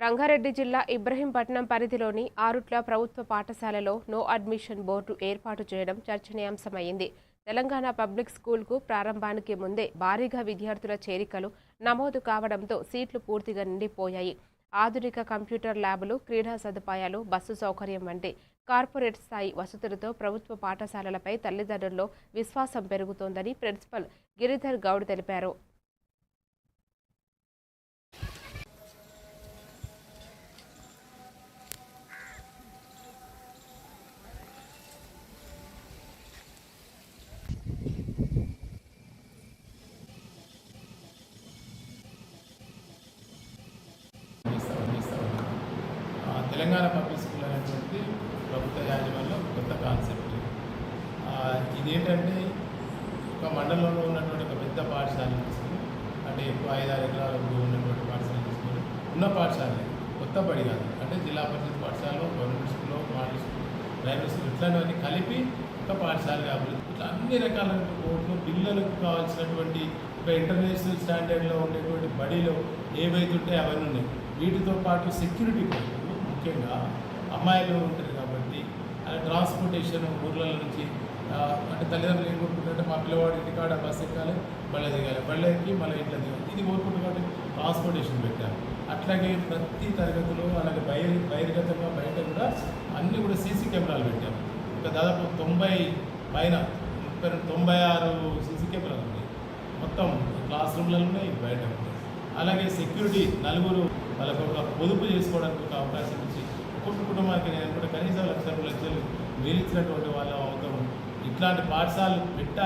రంగారెడ్డి జిల్లా ఇబ్రహీంపట్నం పరిధిలోని ఆరుట్ల ప్రభుత్వ పాఠశాలలో నో అడ్మిషన్ బోర్డు ఏర్పాటు చేయడం చర్చనీయాంశమైంది. తెలంగాణ పబ్లిక్ స్కూల్కు ప్రారంభానికి ముందే భారీగా విద్యార్థుల చేరికలు నమోదు కావడంతో సీట్లు పూర్తిగా నిండిపోయాయి. ఆధునిక కంప్యూటర్ ల్యాబులు, క్రీడా సదుపాయాలు, బస్సు సౌకర్యం వంటి కార్పొరేట్ స్థాయి వసతులతో ప్రభుత్వ పాఠశాలలపై తల్లిదండ్రుల్లో విశ్వాసం పెరుగుతోందని ప్రిన్సిపల్ గిరిధర్ గౌడ్ తెలిపారు. తెలంగాణ పబ్లిక్ స్కూల్ అనేటువంటి ప్రభుత్వ యాజమాన్యంలో కొత్త కాన్సెప్ట్. ఇదేంటంటే ఒక మండలంలో ఉన్నటువంటి ఒక పెద్ద పాఠశాల తీసుకుని, అంటే ఎక్కువ 5-6 ఎకరాల ఉన్నటువంటి పాఠశాల తీసుకుని ఉన్న పాఠశాలే, కొత్త బడి కాదు, అంటే జిల్లా పరిషత్ పాఠశాలలో, గవర్నమెంట్ స్కూల్లో, మోడల్ స్కూల్, ప్రైవేట్ స్కూల్ ఇట్లాంటివన్నీ కలిపి ఒక పాఠశాల అభివృద్ధి. ఇట్లా అన్ని రకాలైన కోర్టులు పిల్లలకు కావాల్సినటువంటి ఒక ఇంటర్నేషనల్ స్టాండర్డ్లో ఉండేటువంటి బడిలో ఏవైతే ఉంటాయో అవన్నీ ఉన్నాయి. వీటితో పాటు సెక్యూరిటీ కోర్టులు, ముఖ్యంగా అమ్మాయిలు ఉంటారు కాబట్టి ట్రాన్స్పోర్టేషన్ ఊర్ల నుంచి, అంటే తల్లిదండ్రులు ఏం కోరుకుంటారంటే మా పిల్లవాడి ఇంటికాడ బస్సు ఎక్కాలి, బళ్ళ దిగాలి, బళ్ళ ఎక్కి మళ్ళీ ఇంట్లో దిగాలి, ఇది కోరుకుంటారు కాబట్టి ట్రాన్స్పోర్టేషన్ పెట్టారు. అట్లాగే ప్రతి తరగతిలో అలాగే బహిర్గతంగా బయట కూడా అన్నీ కూడా సీసీ కెమెరాలు పెట్టారు. ఇంకా దాదాపు 90 పైన 96 సీసీ కెమెరాలు ఉన్నాయి. మొత్తం క్లాస్ రూమ్లలో ఉన్నాయి, బయట ఉన్నాయి. అలాగే సెక్యూరిటీ నలుగురు వాళ్ళకు ఒక పొదుపు చేసుకోవడానికి ఒక అవకాశం ఇచ్చి ఒక్కొక్క కుటుంబానికి నేను కూడా కనీసం 1,00,000 2 లక్షలు మిగిలించినటువంటి వాళ్ళ అవుతాం. ఇట్లాంటి పాఠశాలలు పెట్టాలి.